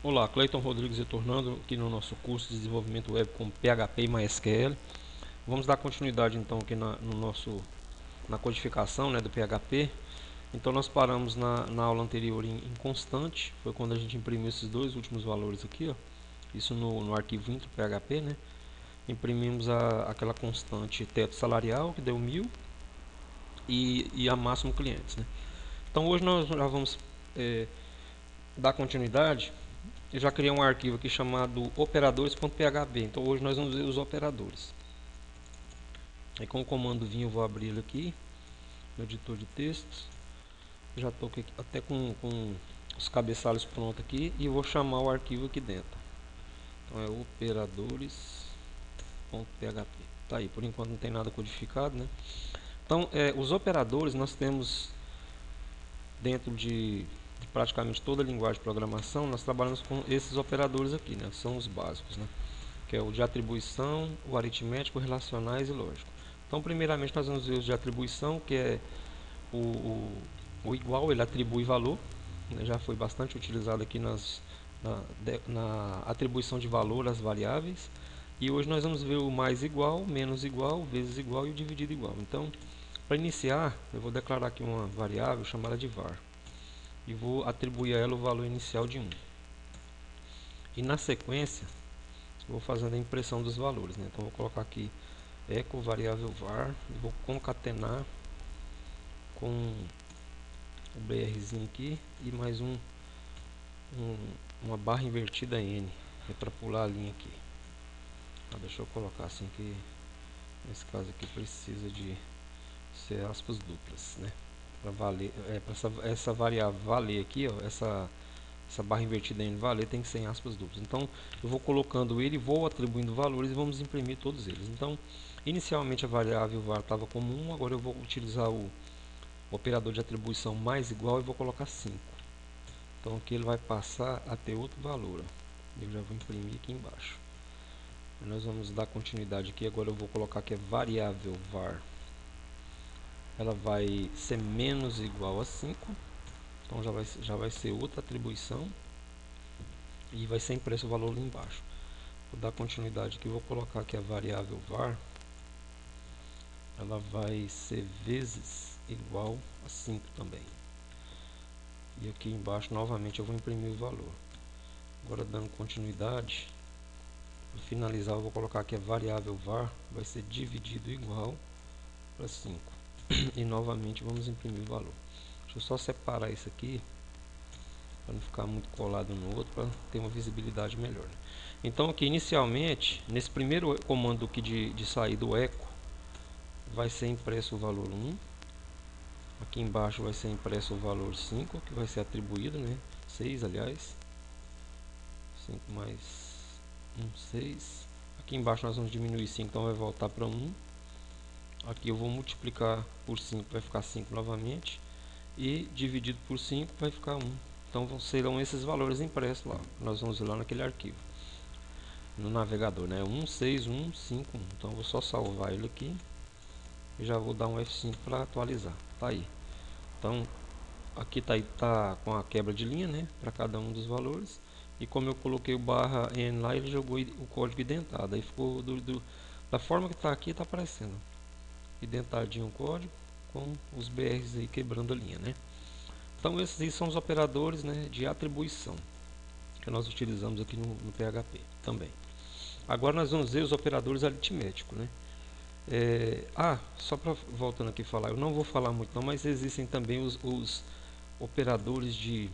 Olá, Cleiton Rodrigues retornando aqui no nosso curso de desenvolvimento web com PHP e MySQL. Vamos dar continuidade então aqui na codificação, né, do PHP. Então nós paramos na aula anterior em constante, foi quando a gente imprimiu esses dois últimos valores aqui, ó. Isso no arquivo intro PHP, né? Imprimimos aquela constante teto salarial que deu 1000 e a máximo clientes, né? Então hoje nós já vamos dar continuidade. Eu já criei um arquivo aqui chamado operadores.php. Então hoje nós vamos ver os operadores. Aí com o comando vim eu vou abrir ele aqui no editor de textos. Já estou até com os cabeçalhos prontos aqui e vou chamar o arquivo aqui dentro. Então é operadores.php. Tá aí, por enquanto não tem nada codificado, né? Então os operadores nós temos dentro de praticamente toda a linguagem de programação, nós trabalhamos com esses operadores aqui, né? São os básicos, né? Que é o de atribuição, o aritmético, relacionais e lógico. Então, primeiramente, nós vamos ver os de atribuição, que é o igual, ele atribui valor, né? Já foi bastante utilizado aqui na atribuição de valor às variáveis. E hoje nós vamos ver o mais igual, menos igual, vezes igual e o dividido igual. Então, para iniciar, eu vou declarar aqui uma variável chamada de var. E vou atribuir a ela o valor inicial de 1. E na sequência, vou fazendo a impressão dos valores, né? Então vou colocar aqui eco variável var e vou concatenar com o brzinho aqui e mais uma barra invertida n, para pular a linha aqui. Deixa eu colocar assim que nesse caso aqui precisa de ser aspas duplas, né? Para valer, para essa variável valer aqui, ó, essa barra invertida em valer tem que ser em aspas duplas. Então eu vou colocando ele, vou atribuindo valores e vamos imprimir todos eles. Então inicialmente a variável var estava como 1, agora eu vou utilizar o operador de atribuição mais igual e vou colocar 5. Então aqui ele vai passar a ter outro valor, ó. Eu já vou imprimir aqui embaixo. Nós vamos dar continuidade aqui, agora eu vou colocar que é variável var. Ela vai ser menos igual a 5. Então já vai ser outra atribuição. E vai ser impresso o valor ali embaixo. Vou dar continuidade aqui, vou colocar aqui a variável var. Ela vai ser vezes igual a 5 também. E aqui embaixo novamente eu vou imprimir o valor. Agora dando continuidade, para finalizar eu vou colocar aqui a variável var. Vai ser dividido igual para 5. E novamente vamos imprimir o valor. Deixa eu só separar isso aqui para não ficar muito colado no outro, para ter uma visibilidade melhor. Então aqui inicialmente, nesse primeiro comando aqui de sair do eco, vai ser impresso o valor 1. Aqui embaixo vai ser impresso o valor 5, que vai ser atribuído, né? 6, aliás. 5 mais 1, 6. Aqui embaixo nós vamos diminuir 5, então vai voltar para 1. Aqui eu vou multiplicar por 5, vai ficar 5 novamente. E dividido por 5 vai ficar 1. Então serão esses valores impressos lá. Nós vamos ver lá naquele arquivo. No navegador, né? 16151. Então eu vou só salvar ele aqui. E já vou dar um F5 para atualizar. Tá aí. Então aqui tá com a quebra de linha, né? Para cada um dos valores. E como eu coloquei o barra N lá, ele jogou o código identado. Aí ficou da forma que está aqui, está aparecendo identadinho o código com os BRs aí quebrando a linha, né? Então esses aí são os operadores, né, de atribuição que nós utilizamos aqui no PHP também. Agora nós vamos ver os operadores aritméticos, né? Só para voltando aqui falar, eu não vou falar muito não, mas existem também os operadores de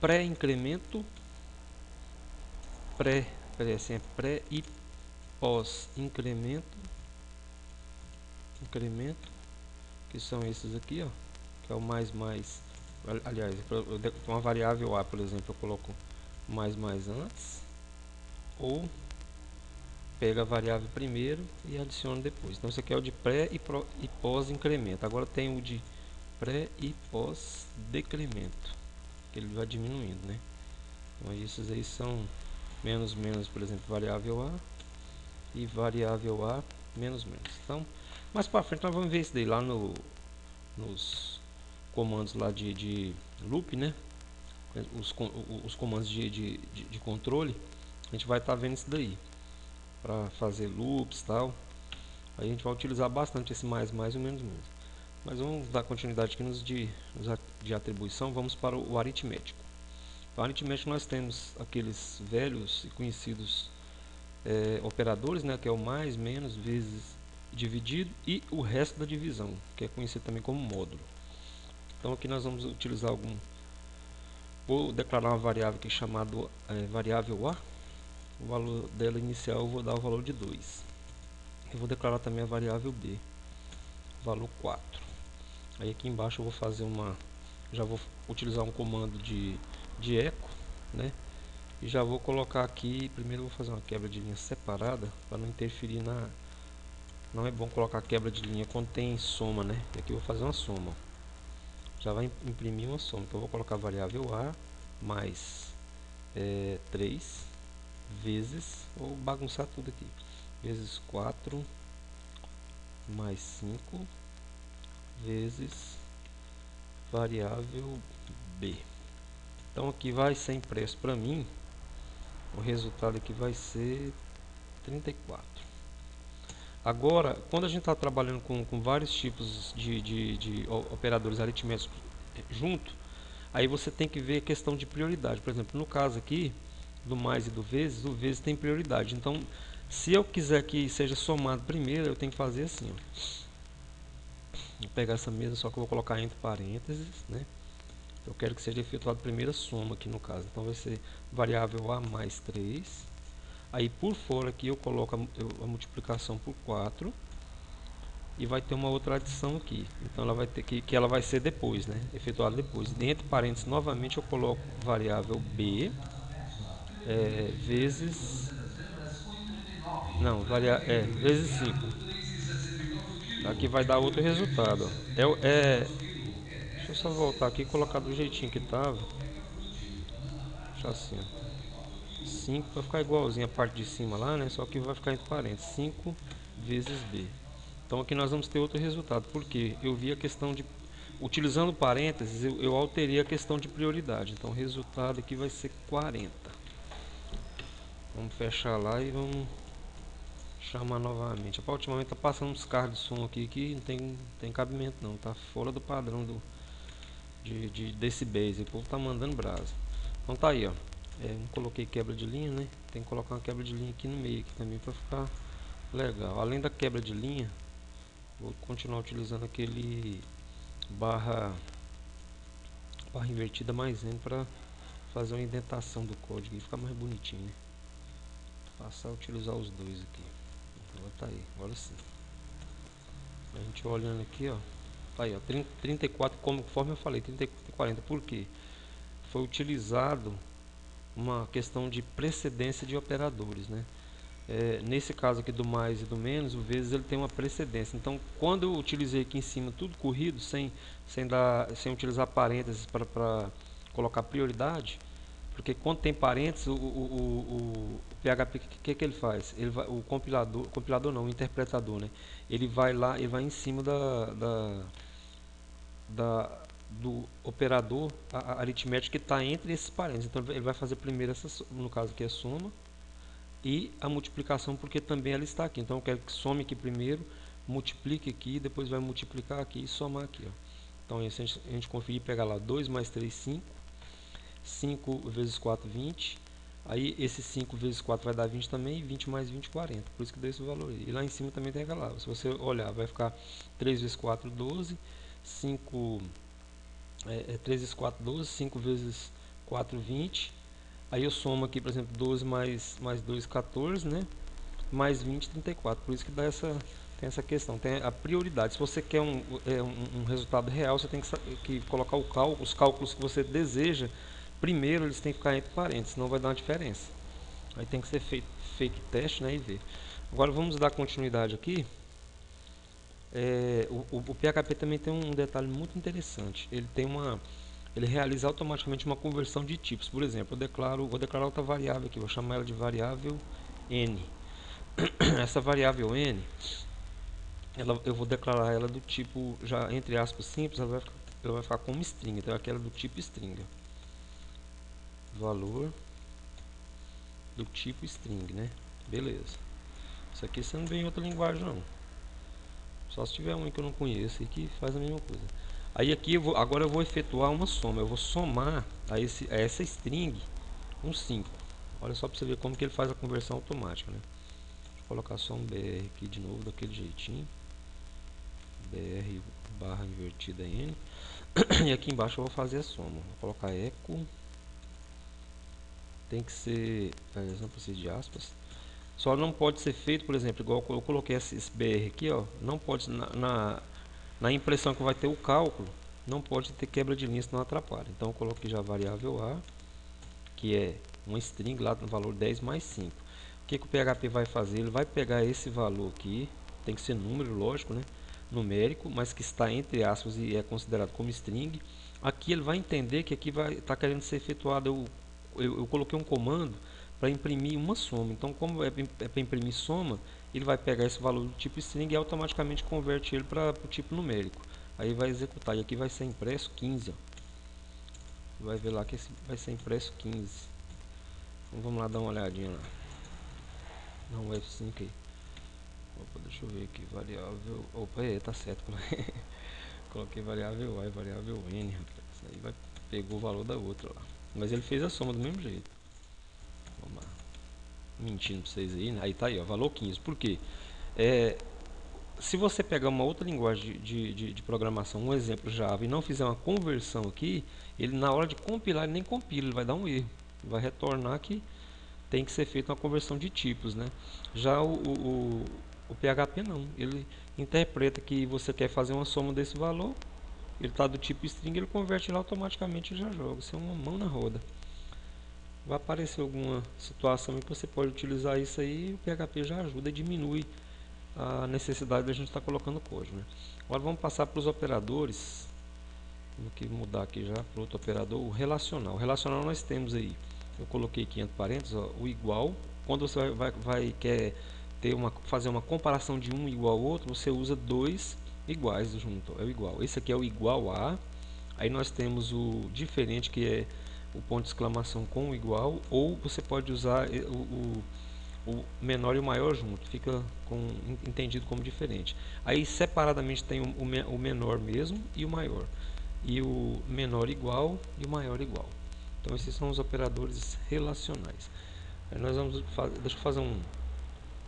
pré-incremento, pré e pós-incremento, que são esses aqui, ó, que é o mais. Aliás, uma variável A, por exemplo, eu coloco mais antes, ou pega a variável primeiro e adiciona depois. Então esse aqui é o de pré e pós incremento. Agora tem o de pré e pós decremento, que ele vai diminuindo, né? Então esses aí são menos, por exemplo, variável A e variável A menos. Então, mais para frente nós vamos ver isso daí lá nos comandos lá de loop, né? os comandos de controle, a gente vai estar vendo isso daí para fazer loops e tal. Aí a gente vai utilizar bastante esse mais ou menos. Mas vamos dar continuidade aqui nos de atribuição. Vamos para o aritmético. No aritmético nós temos aqueles velhos e conhecidos operadores, né, que é o mais, menos, vezes, dividido, e o resto da divisão, que é conhecido também como módulo. Então aqui nós vamos utilizar vou declarar uma variável aqui chamada variável A. O valor dela inicial eu vou dar o valor de 2. Eu vou declarar também a variável B, valor 4. Aí aqui embaixo eu vou fazer já vou utilizar um comando de eco, né? E já vou colocar aqui, primeiro eu vou fazer uma quebra de linha separada, para não interferir não é bom colocar quebra de linha quando tem soma, né? E aqui eu vou fazer uma soma. Já vai imprimir uma soma. Então eu vou colocar a variável A mais 3 vezes, vou bagunçar tudo aqui, vezes 4 mais 5 vezes variável B. Então aqui vai ser impresso para mim, o resultado aqui vai ser 34. Agora, quando a gente está trabalhando com vários tipos de operadores aritméticos junto, aí você tem que ver a questão de prioridade. Por exemplo, no caso aqui, do mais e do vezes, o vezes tem prioridade. Então, se eu quiser que seja somado primeiro, eu tenho que fazer assim, ó. Vou pegar essa mesma, só que eu vou colocar entre parênteses, né? Eu quero que seja efetuada a primeira soma aqui no caso. Então vai ser variável A mais 3. Aí por fora aqui eu coloco a multiplicação por 4. E vai ter uma outra adição aqui. Então ela vai ter que ela vai ser depois, né? Efetuada depois. Entre parênteses novamente eu coloco variável B vezes. Não, vezes 5. Aqui vai dar outro resultado. Deixa eu só voltar aqui e colocar do jeitinho que estava. Deixa assim, ó. 5 vai ficar igualzinho a parte de cima lá, né? Só que vai ficar entre parênteses. 5 vezes B. Então aqui nós vamos ter outro resultado. Porque eu vi a questão de... Utilizando parênteses, eu alterei a questão de prioridade. Então o resultado aqui vai ser 40. Vamos fechar lá e vamos chamar novamente. Ultimamente está passando uns carros de som aqui que não tem cabimento não. Está fora do padrão de decibéis. O povo está mandando brasa. Então tá aí, ó. Não coloquei quebra de linha, né? Tem que colocar uma quebra de linha aqui no meio aqui também para ficar legal. Além da quebra de linha, vou continuar utilizando aquele barra invertida mais N para fazer uma indentação do código e ficar mais bonitinho, né? Passar a utilizar os dois aqui. Agora tá aí, agora sim. A gente olhando aqui, ó. Tá aí, ó. 34, conforme eu falei, 34 e 40. Por quê? Foi utilizado uma questão de precedência de operadores, né? Nesse caso aqui do mais e do menos, o vezes ele tem uma precedência. Então, quando eu utilizei aqui em cima tudo corrido, sem utilizar parênteses para colocar prioridade, porque quando tem parênteses, o PHP, que ele faz? O compilador não, o interpretador, né? Ele vai lá, ele vai em cima do operador aritmético que está entre esses parênteses. Então ele vai fazer primeiro no caso aqui é soma, e a multiplicação, porque também ela está aqui. Então eu quero que some aqui primeiro, multiplique aqui, depois vai multiplicar aqui e somar aqui, ó. Então se a gente conferir, pegar lá 2 mais 3, 5. 5 vezes 4, 20. Aí esse 5 vezes 4 vai dar 20 também, 20 mais 20, 40. Por isso que deu esse valor aí. E lá em cima também tem aquela. Se você olhar, vai ficar 3 vezes 4, 12. 3 vezes 4, 12. 5 vezes 4, 20. Aí eu somo aqui, por exemplo, 12 mais 2, 14, né? Mais 20, 34. Por isso que tem essa questão. Tem a prioridade. Se você quer um resultado real, você tem que colocar os cálculos que você deseja. Primeiro eles têm que ficar entre parênteses, senão vai dar uma diferença. Aí tem que ser feito teste, né, e ver. Agora vamos dar continuidade aqui. O PHP também tem um detalhe muito interessante. Ele realiza automaticamente uma conversão de tipos. Por exemplo, vou declarar outra variável aqui, vou chamar ela de variável n. Essa variável n, eu vou declarar ela do tipo, já entre aspas simples, ela vai ficar como string, então aquela do tipo string. valor do tipo string, né? Beleza. Isso aqui você não vê em outra linguagem não. Só se tiver um que eu não conheço e que faz a mesma coisa. Aí aqui agora eu vou efetuar uma soma. Eu vou somar a essa string um 5. Olha só para você ver como que ele faz a conversão automática, né? Vou colocar só um BR aqui de novo daquele jeitinho. BR barra invertida N. E aqui embaixo eu vou fazer a soma. Vou colocar eco. Tem que ser, não precisa de aspas. Só não pode ser feito, por exemplo, igual eu coloquei esse BR aqui, ó. Não pode, na impressão que vai ter o cálculo, não pode ter quebra de linha, senão atrapalha. Então eu coloquei já a variável A, que é uma string lá no valor 10 mais 5. O que o PHP vai fazer? Ele vai pegar esse valor aqui, tem que ser número, lógico, né? Numérico, mas que está entre aspas e é considerado como string. Aqui ele vai entender que aqui vai estar querendo ser efetuado. Eu coloquei um comando para imprimir uma soma. Então, como é para imprimir soma, ele vai pegar esse valor do tipo string e automaticamente converte ele para o tipo numérico. Aí vai executar. E aqui vai ser impresso 15. Ó. Vai ver lá que esse vai ser impresso 15. Então, vamos lá dar uma olhadinha lá. Não, o F5 aí. Opa, deixa eu ver aqui. Variável. Opa, tá certo. Coloquei variável A e variável N. Isso aí pegou o valor da outra lá. Mas ele fez a soma do mesmo jeito. Vamos lá. Mentindo para vocês aí, né? Aí tá aí, ó, valor 15. Por quê? Se você pegar uma outra linguagem de programação, um exemplo Java, e não fizer uma conversão aqui, ele na hora de compilar, ele nem compila, ele vai dar um erro. Ele vai retornar que tem que ser feita uma conversão de tipos, né? Já o PHP não. Ele interpreta que você quer fazer uma soma desse valor, ele está do tipo string, ele converte lá automaticamente e já joga. Isso é uma mão na roda. Vai aparecer alguma situação em que você pode utilizar isso aí, o PHP já ajuda e diminui a necessidade de a gente estar colocando código, né? Agora vamos passar para os operadores. Vou aqui mudar aqui já para outro operador, o relacional. O relacional nós temos aí, eu coloquei aqui entre parênteses, ó, o igual. Quando você quer ter fazer uma comparação de um igual ao outro, você usa dois iguais junto, é o igual. Esse aqui é o igual a. Aí nós temos o diferente, que é o ponto de exclamação com o igual, ou você pode usar o menor e o maior junto, fica entendido como diferente. Aí separadamente tem o menor mesmo e o maior, e o menor igual e o maior igual. Então esses são os operadores relacionais. Aí nós vamos fazer, deixa eu fazer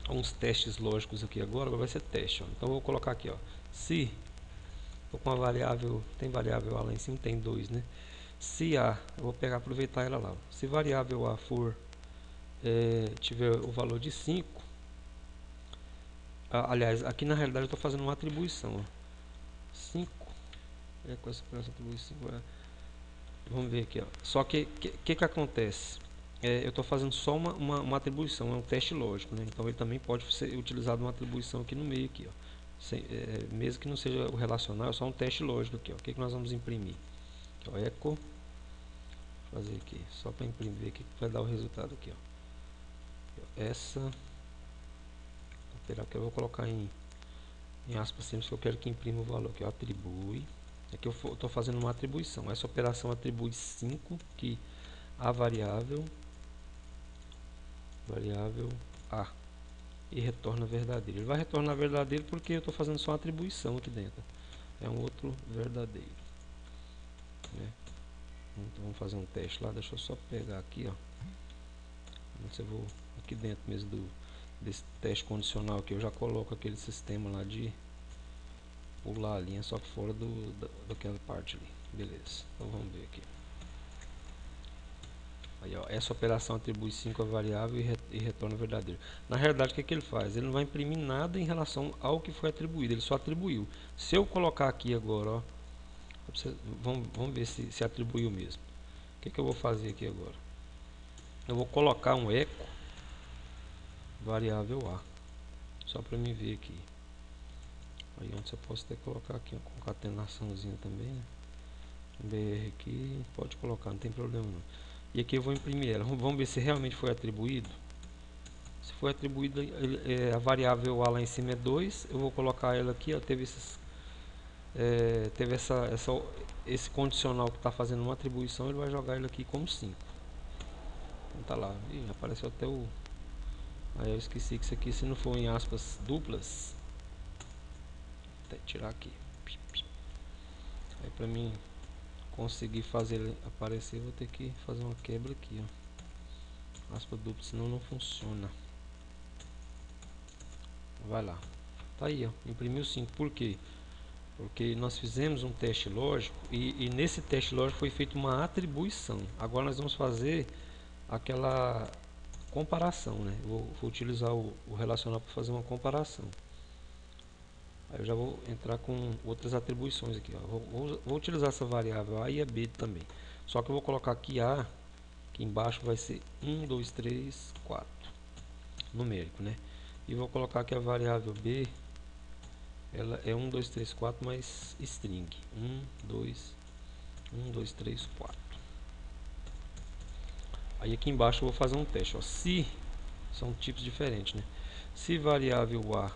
uns testes lógicos aqui agora vai ser teste. Ó. Então eu vou colocar aqui, ó, se estou com uma variável, tem variável A lá em cima, tem 2, né? Se A, eu vou aproveitar ela lá. Ó. Se variável A for tiver o valor de 5, aliás, aqui na realidade eu estou fazendo uma atribuição. Ó. 5 com essa atribuição. Vamos ver aqui. Ó. Só que que acontece? Eu estou fazendo só uma atribuição, é um teste lógico. Né? Então ele também pode ser utilizado uma atribuição aqui no meio. Aqui, ó. Mesmo que não seja o relacional, é só um teste lógico aqui. Ó. O que nós vamos imprimir? Aqui, ó, echo. Vou fazer aqui, só para imprimir aqui, vai dar o resultado aqui. Ó. Essa operação que eu vou colocar em aspas simples, que eu quero que imprima o valor. Aqui, ó, atribui. Aqui eu estou fazendo uma atribuição. Essa operação atribui 5 que a variável A e retorna verdadeiro. Ele vai retornar verdadeiro porque eu estou fazendo só uma atribuição aqui dentro. É um outro verdadeiro. Né? Então vamos fazer um teste lá. Deixa eu só pegar aqui, ó. Eu vou aqui dentro mesmo desse teste condicional aqui. Eu já coloco aquele sistema lá de pular a linha, só que fora daquela parte ali. Beleza. Então vamos ver aqui. Aí, ó, essa operação atribui 5 a variável e retorna verdadeiro. Na realidade, o que ele faz? Ele não vai imprimir nada em relação ao que foi atribuído, ele só atribuiu. Se eu colocar aqui agora, ó, vamos ver se atribuiu mesmo. O que eu vou fazer aqui agora? Eu vou colocar um eco variável A, só para me ver aqui. Aí antes eu posso até colocar aqui uma concatenaçãozinha também, né? BR aqui, pode colocar, não tem problema não. E aqui eu vou imprimir ela. Vamos ver se realmente foi atribuído. Se foi atribuído, a variável A lá em cima é 2. Eu vou colocar ela aqui, ó, teve esse condicional que está fazendo uma atribuição, ele vai jogar ele aqui como 5. Então tá lá. Ih, apareceu até o... Aí eu esqueci que isso aqui, se não for em aspas duplas, até tirar aqui. Aí pra mim conseguir fazer ele aparecer, eu vou ter que fazer uma quebra aqui, ó. Aspas duplas, senão não funciona. Vai lá. Tá aí, ó. Imprimiu 5. Por quê? Porque nós fizemos um teste lógico e nesse teste lógico foi feita uma atribuição. Agora nós vamos fazer aquela comparação, né? Vou utilizar o relacional para fazer uma comparação. Aí eu já vou entrar com outras atribuições aqui, ó. Vou utilizar essa variável A e a B também. Só que eu vou colocar aqui A, aqui embaixo vai ser 1, 2, 3, 4, numérico, né? E vou colocar aqui a variável B, ela é 1, 2, 3, 4, mais string. 1, 2, 3, 4. Aí aqui embaixo eu vou fazer um teste, ó. Se são tipos diferentes, né? Se variável A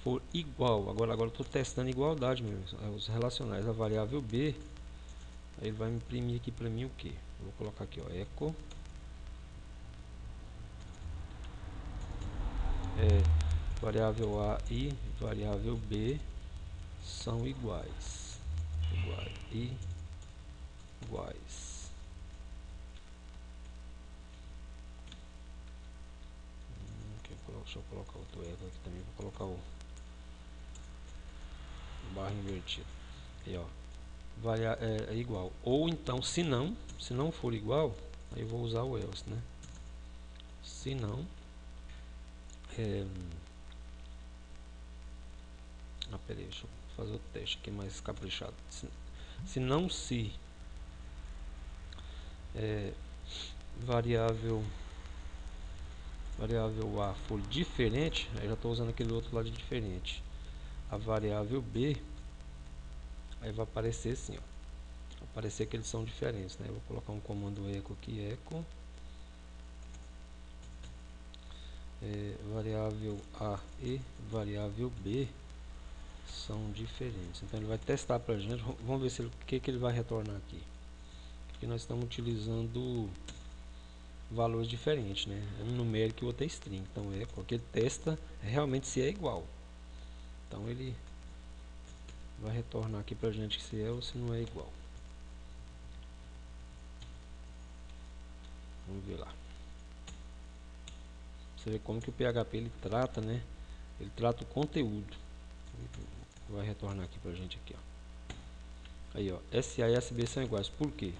for igual, agora eu estou testando igualdade mesmo, os relacionais, a variável B, aí ele vai imprimir aqui para mim o que? Vou colocar aqui, ó, echo variável A e variável B são iguais, iguais. Deixa eu colocar outro echo aqui também, vou colocar o barra invertido. Aí, ó, é igual. Ou então, se não for igual, aí eu vou usar o else, né? Se não, peraí, deixa eu fazer o teste aqui mais caprichado. Se variável A for diferente, aí já estou usando aquele outro lado de diferente. A variável B, aí vai aparecer assim, ó. Aparecer que eles são diferentes, né? Eu vou colocar um comando echo aqui, echo variável A e variável B são diferentes. Então ele vai testar pra gente. Vamos ver se o que ele vai retornar aqui. Porque nós estamos utilizando valores diferentes, né? Um numérico e outro é string. Então é porque ele testa realmente se é igual. Então ele vai retornar aqui pra gente se é ou se não é igual. Vamos ver lá. Você vê como que o PHP ele trata, né? Ele trata o conteúdo. Vai retornar aqui pra gente aqui, ó. Aí, ó, SA e SB são iguais. Por quê?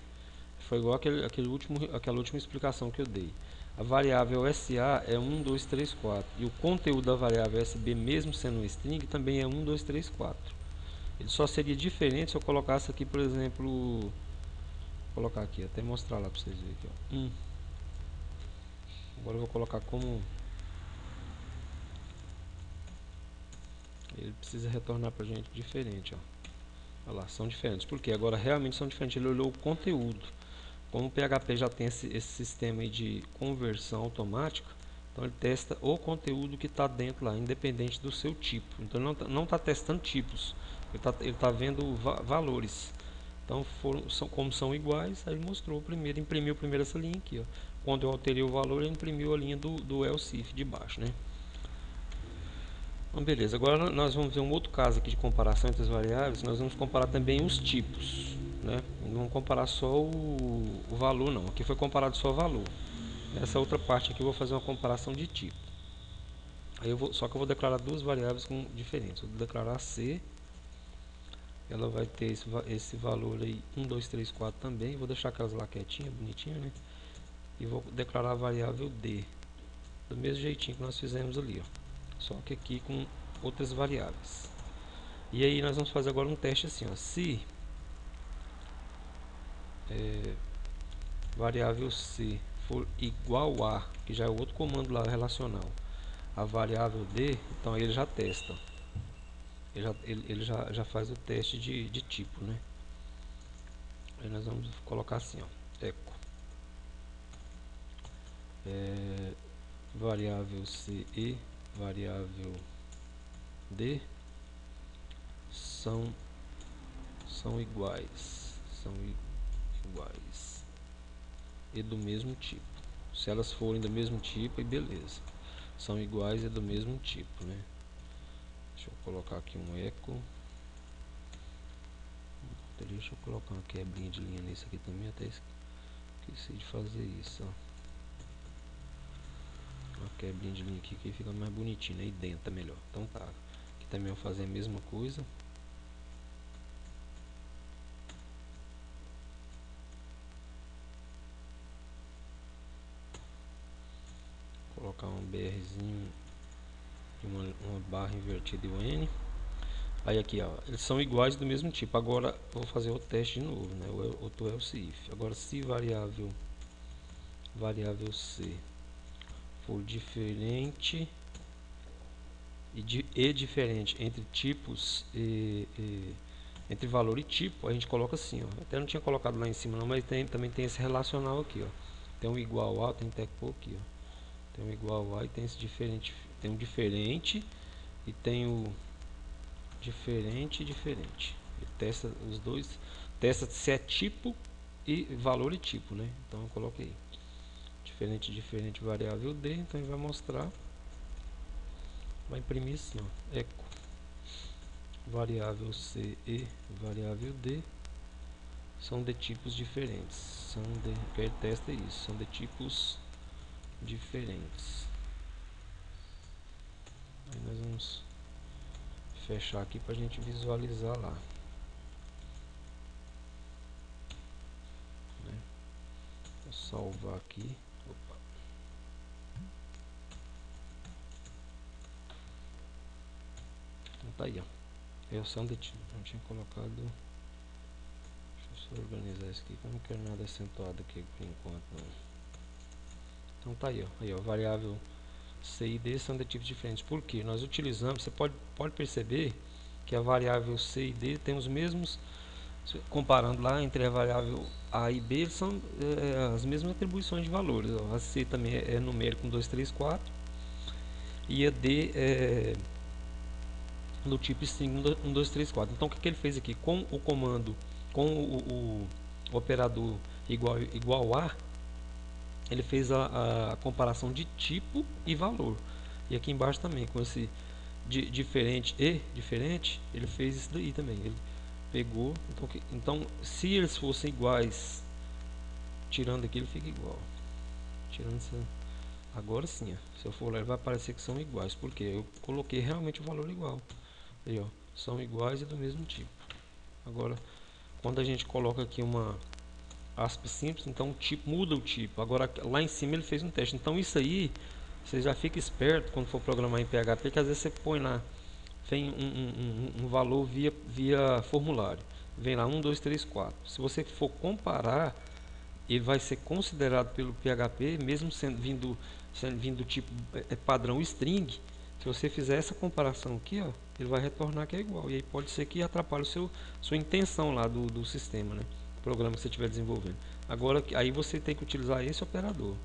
Foi igual aquela última explicação que eu dei. A variável SA é 1, 2, 3, 4. E o conteúdo da variável SB, mesmo sendo um string, também é 1, 2, 3, 4. Ele só seria diferente se eu colocasse aqui, por exemplo... Vou colocar aqui, até mostrar lá para vocês verem aqui, ó. Agora eu vou colocar como... Ele precisa retornar para a gente diferente, ó. Olha lá, são diferentes. Por quê? Agora realmente são diferentes. Ele olhou o conteúdo. Como o PHP já tem esse sistema aí de conversão automática, então ele testa o conteúdo que está dentro lá, independente do seu tipo. Então não está testando tipos, ele tá vendo valores. Então como são iguais, aí mostrou primeiro, imprimiu primeiro essa linha aqui, ó. Quando eu alterei o valor, ele imprimiu a linha do else if de baixo, né? Então, beleza, agora nós vamos ver um outro caso aqui de comparação entre as variáveis. Nós vamos comparar também os tipos, né? Não vamos comparar só o valor, não. Aqui foi comparado só o valor. Nessa outra parte aqui eu vou fazer uma comparação de tipo. Aí só que eu vou declarar duas variáveis diferentes. Eu vou declarar C, ela vai ter esse valor aí 1, 2, 3, 4 também. Vou deixar aquelas lá quietinhas, bonitinhas, né? E vou declarar a variável D, do mesmo jeitinho que nós fizemos ali, ó. Só que aqui com outras variáveis. E aí nós vamos fazer agora um teste assim, ó. Se variável C for igual a, que já é outro comando lá relacional, a variável D, então aí ele já testa. Ele já faz o teste de tipo, né? Aí nós vamos colocar assim, ó, echo variável C e variável D são iguais e do mesmo tipo. Se elas forem do mesmo tipo, aí beleza. São iguais e do mesmo tipo, né? Deixa eu colocar aqui um eco. Deixa eu colocar uma quebrinha de linha nesse aqui também, até esqueci de fazer isso, ó. Uma quebrinha de linha aqui que fica mais bonitinho, aí dentro tá melhor. Então tá. Aqui também eu vou fazer a mesma coisa. Colocar um BRzinho e uma barra invertida e o N. Aí aqui, ó, eles são iguais do mesmo tipo. Agora eu vou fazer o teste de novo, né? O outro else if. Agora se variável C for diferente e diferente entre tipos entre valor e tipo, a gente coloca assim, ó. Até não tinha colocado lá em cima não, mas também tem esse relacional aqui, ó. Tem um igual a, tem que pôr aqui, ó. Tem um igual a e tem esse diferente, tem um diferente e tem o diferente e diferente. Ele testa os dois, testa se é tipo e valor e tipo, né? Então eu coloquei diferente, diferente, variável D, então ele vai mostrar, vai imprimir assim, ó, eco variável C e variável D são de tipos diferentes, são de, ele testa isso, são de tipos diferentes. Aí nós vamos fechar aqui para a gente visualizar lá, né? Vou salvar aqui. Opa. Então tá aí, ó. Reação de tipo, não tinha colocado. Deixa eu só organizar isso aqui, que eu não quero nada acentuado aqui por enquanto não. Então tá aí, ó. Aí, ó, variável C e D são de tipos diferentes. Por quê? Nós utilizamos, você pode perceber que a variável C e D tem os mesmos, comparando lá entre a variável A e B, são as mesmas atribuições de valores. Ó. A C também é numérico 1, 2, 3, 4 e a D é no tipo string 1, 2, 3, 4. Então o que ele fez aqui? Com o comando, com o operador igual a, ele fez a comparação de tipo e valor. E aqui embaixo também, com esse diferente e diferente, ele fez isso daí também. Ele pegou, então se eles fossem iguais, tirando aqui ele fica igual. Tirando essa, agora sim, ó, se eu for lá ele vai aparecer que são iguais, porque eu coloquei realmente o valor igual. Aí, ó, são iguais e do mesmo tipo. Agora, quando a gente coloca aqui uma aspas simples, então o tipo muda o tipo. Agora lá em cima ele fez um teste. Então isso aí, você já fica esperto quando for programar em PHP, que às vezes você põe lá, vem um valor via formulário. Vem lá 1, 2, 3, 4. Se você for comparar, ele vai ser considerado pelo PHP, mesmo sendo vindo tipo padrão string. Se você fizer essa comparação aqui, ó, ele vai retornar que é igual. E aí pode ser que atrapalhe sua intenção lá do sistema, né? O programa que você estiver desenvolvendo. Agora, aí você tem que utilizar esse operador.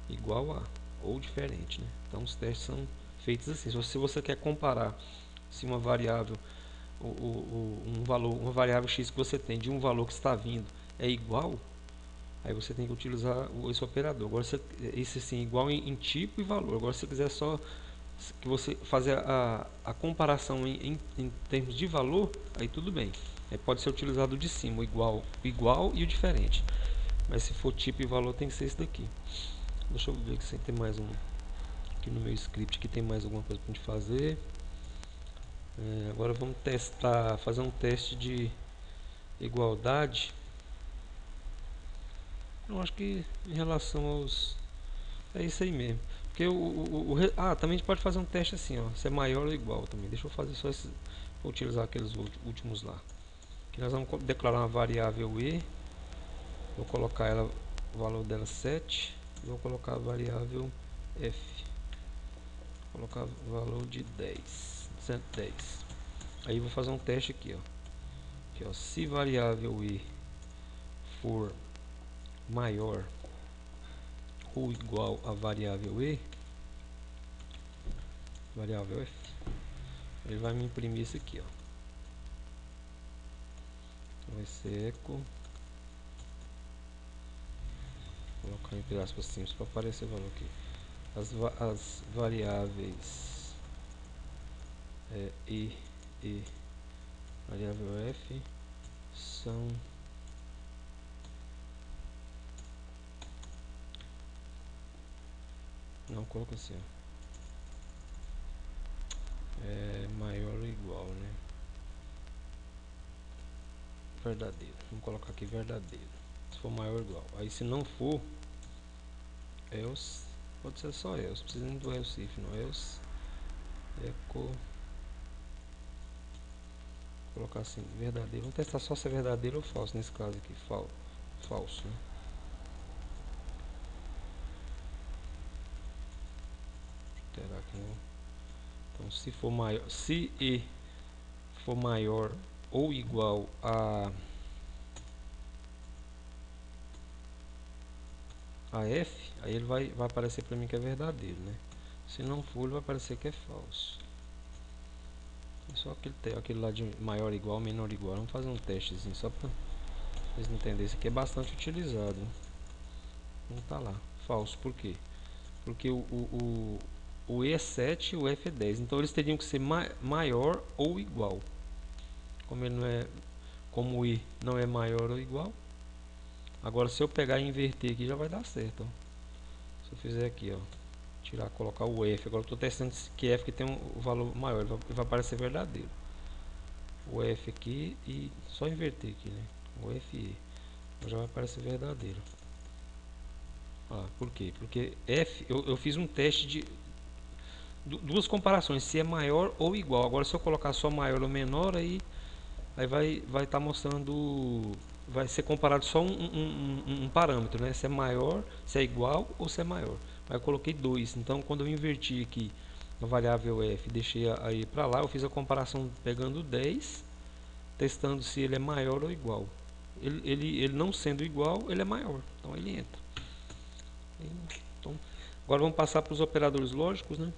Igual a ou diferente, né? Então os testes são feitos assim. Se você quer comparar se uma variável, um valor, uma variável x que você tem de um valor que está vindo é igual, aí você tem que utilizar esse operador. Agora, esse sim, igual em tipo e valor. Agora, se você quiser só que você fazer a comparação em termos de valor, aí tudo bem. Aí pode ser utilizado de cima, o igual e o diferente. Mas se for tipo e valor, tem que ser esse daqui. Deixa eu ver se tem mais um. Aqui no meu script que tem mais alguma coisa para a gente fazer. Agora vamos testar, fazer um teste de igualdade. Eu acho que em relação aos... é isso aí mesmo. Porque também a gente pode fazer um teste assim, ó, se é maior ou igual também. Deixa eu fazer só esse, vou utilizar aqueles últimos lá. Aqui nós vamos declarar uma variável e, vou colocar ela, o valor dela 7, vou colocar a variável f, vou colocar o valor de 110. Aí vou fazer um teste aqui, ó. Aqui, ó, se variável e for maior ou igual a variável e, variável f, ele vai me imprimir isso aqui, ó. Então vai ser eco, vou colocar entre aspas simples para aparecer o valor aqui. As variáveis e variável f são não coloca assim, maior ou igual, né? Verdadeiro. Vamos colocar aqui verdadeiro. Se for maior ou igual. Aí se não for, else, pode ser só else, precisa nem do else if, não. Else echo, vou colocar assim, verdadeiro. Vamos testar só se é verdadeiro ou falso nesse caso aqui, falso, né? Terá aqui, né? Então se for maior, se e for maior ou igual a f, aí ele vai aparecer para mim que é verdadeiro, né? Se não for, ele vai aparecer que é falso. É só aquele lá de maior igual, menor igual. Vamos fazer um testezinho só para vocês entenderem. Isso aqui é bastante utilizado, né? Não tá lá, falso. Por quê? Porque o E é 7 e o F é 10. Então eles teriam que ser maior ou igual. Como ele não é, como o I não é maior ou igual. Agora se eu pegar e inverter aqui já vai dar certo, ó. Se eu fizer aqui, ó, tirar, colocar o F, agora eu estou testando que F que tem um valor maior, ele vai aparecer verdadeiro. O F aqui e só inverter aqui, né? O FE já vai aparecer verdadeiro. Por quê? Porque F, eu fiz um teste de duas comparações, se é maior ou igual. Agora se eu colocar só maior ou menor, aí vai estar mostrando, vai ser comparado só um parâmetro, né? Se é maior, se é igual ou se é maior. Aí eu coloquei 2, então quando eu inverti aqui a variável f, deixei aí para lá, eu fiz a comparação pegando 10, testando se ele é maior ou igual. Ele não sendo igual, ele é maior, então ele entra. Então, agora vamos passar para os operadores lógicos, né?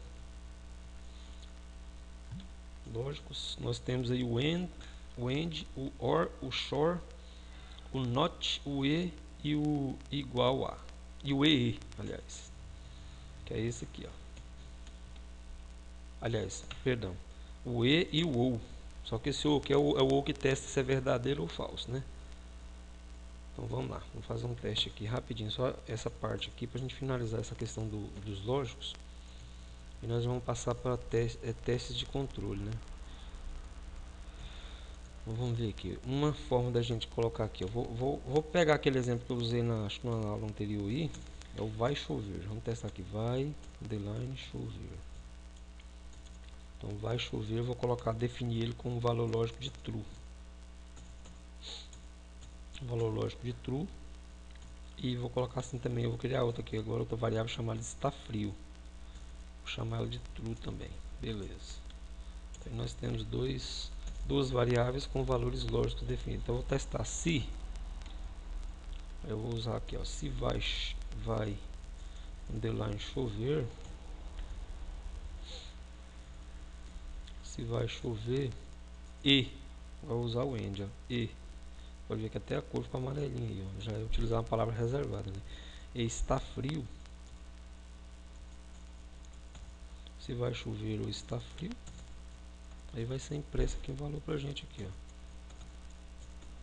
Lógicos, nós temos aí o AND, o OR, o SHOR, o NOT, o E e o igual a. E o EE, aliás. Que é esse aqui, ó. Aliás, perdão. O E e o OU. Só que esse OU que é o OU que testa se é verdadeiro ou falso, né? Então vamos lá. Vamos fazer um teste aqui rapidinho. Só essa parte aqui para a gente finalizar essa questão dos lógicos. E nós vamos passar para testes de controle, né? Vamos ver aqui, uma forma da gente colocar aqui, eu vou pegar aquele exemplo que eu usei acho que na aula anterior aí, é o vai chover. Vamos testar aqui, vai, underline, chover. Então vai chover, eu vou colocar, definir ele com um valor lógico de true. Valor lógico de true. E vou colocar assim também, eu vou criar outra aqui agora, outra variável chamada de está frio. Vou chamar ela de true também, beleza. Então nós temos duas variáveis com valores lógicos definidos. Então eu vou testar se, eu vou usar aqui, ó, se vai underline chover, se vai chover e, vou usar o end, ó, e, pode ver que até a cor ficou amarelinha aí, ó, já é utilizar uma palavra reservada, né? E está frio, se vai chover ou está frio, aí vai ser impresso aqui o valor pra gente aqui, ó.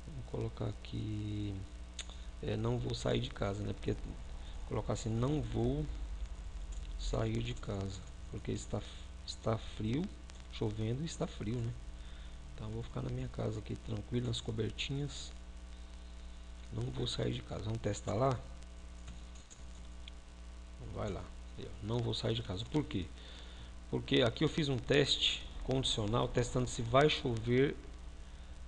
Vamos colocar aqui, não vou sair de casa, né? Porque colocar assim, não vou sair de casa, porque está frio, chovendo e está frio, né? Então eu vou ficar na minha casa aqui tranquilo, nas cobertinhas. Não vou sair de casa. Vamos testar lá? Vai lá. Não vou sair de casa. Por quê? Porque aqui eu fiz um teste condicional, testando se vai chover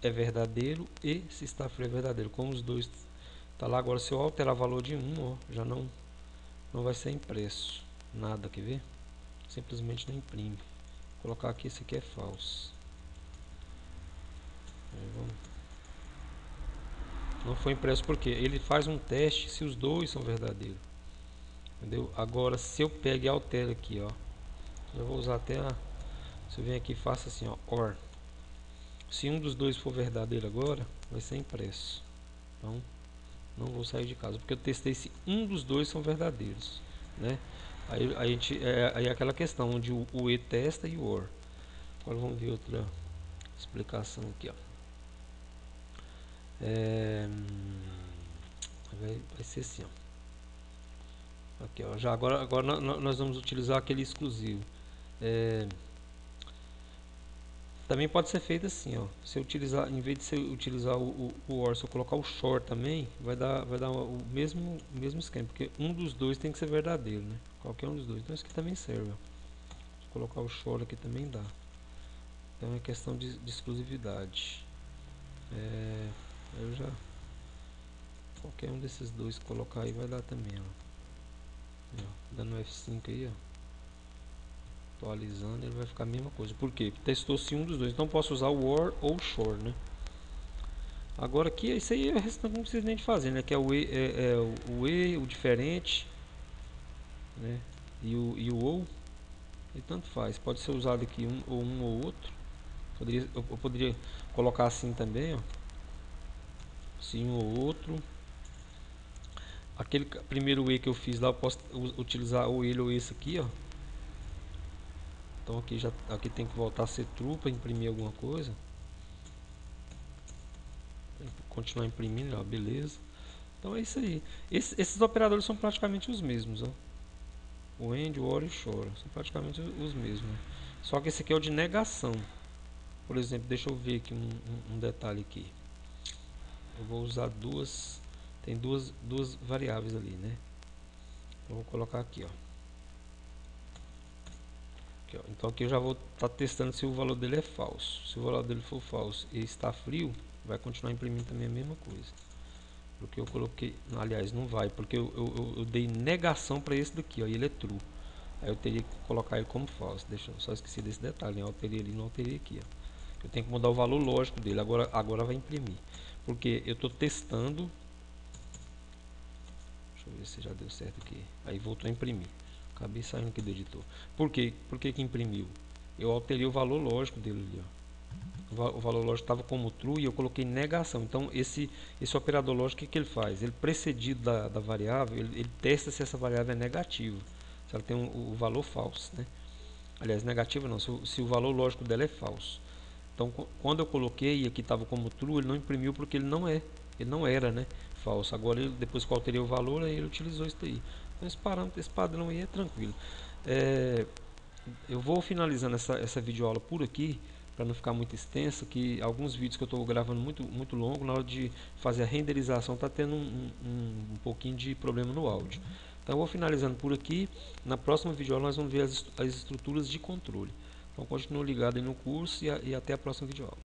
é verdadeiro e se está frio é verdadeiro. Como os dois tá lá, agora se eu alterar o valor de 1, ó, já não vai ser impresso nada, quer ver? Simplesmente não imprime. Vou colocar aqui, esse aqui é falso. Não foi impresso porque ele faz um teste se os dois são verdadeiros. Entendeu? Agora se eu pego e altero aqui, ó, eu vou usar até se eu venho aqui e faço assim, ó, OR. Se um dos dois for verdadeiro agora, vai ser impresso. Então Não vou sair de casa, porque eu testei se um dos dois são verdadeiros, né? Aí a gente aí é aquela questão onde o E testa e o OR. Agora vamos ver outra explicação aqui, ó. Vai ser assim, ó. Aqui, ó. Já agora nós vamos utilizar aquele exclusivo. Também pode ser feito assim, ó. Se eu utilizar, em vez de você utilizar o OR, se eu colocar o SHOR também, vai dar o mesmo esquema, porque um dos dois tem que ser verdadeiro, né? Qualquer um dos dois. Então isso aqui também serve, ó. Se eu colocar o SHOR aqui também dá. Então é questão de exclusividade. Eu já qualquer um desses dois colocar aí vai dar também, ó. Dando F5 aí, ó. Atualizando, ele vai ficar a mesma coisa. Por quê? Testou-se um dos dois. Então posso usar o OR ou o SHOR, né? Agora aqui, isso aí não precisa nem de fazer, né? Que é o E, o diferente, né? E o OU. E tanto faz. Pode ser usado aqui um ou outro. Eu poderia colocar assim também, ó. Assim um ou outro. Aquele primeiro E que eu fiz lá, eu posso utilizar ou ele ou esse aqui, ó. Então aqui tem que voltar a ser true para imprimir alguma coisa. Tem que continuar imprimindo, ó, beleza. Então é isso aí. Esses operadores são praticamente os mesmos, ó. O AND, o OR e o SHOR são praticamente os mesmos, né? Só que esse aqui é o de negação. Por exemplo, deixa eu ver aqui um detalhe aqui. Eu vou usar tem duas variáveis ali, né? Eu vou colocar aqui, ó. Então aqui eu já vou estar testando se o valor dele é falso. Se o valor dele for falso e está frio, vai continuar imprimindo também a mesma coisa. Porque eu coloquei, aliás, não vai, porque eu dei negação para esse daqui, ó, e ele é true. Aí eu teria que colocar ele como falso. Deixa eu só esqueci desse detalhe, né? Eu alterei ali, não alterei aqui, ó. Eu tenho que mudar o valor lógico dele. Agora vai imprimir. Porque eu estou testando. Deixa eu ver se já deu certo aqui. Aí voltou a imprimir. Acabei saindo aqui do editor. Por quê? Por que que imprimiu? Eu alterei o valor lógico dele ali, ó. O valor lógico estava como true e eu coloquei negação. Então esse operador lógico, o que ele faz? Ele precedido da variável, ele testa se essa variável é negativa, se ela tem o valor falso, né? Aliás, negativa não, se o valor lógico dela é falso. Então quando eu coloquei e aqui estava como true, ele não imprimiu porque ele não era, né, falso. Agora depois que eu alterei o valor, aí ele utilizou isso daí. Então esse padrão aí é tranquilo. Eu vou finalizando essa videoaula por aqui, para não ficar muito extenso, que alguns vídeos que eu estou gravando muito longo, na hora de fazer a renderização está tendo um pouquinho de problema no áudio. Então eu vou finalizando por aqui. Na próxima videoaula nós vamos ver as estruturas de controle. Então continue ligado aí no curso e até a próxima videoaula.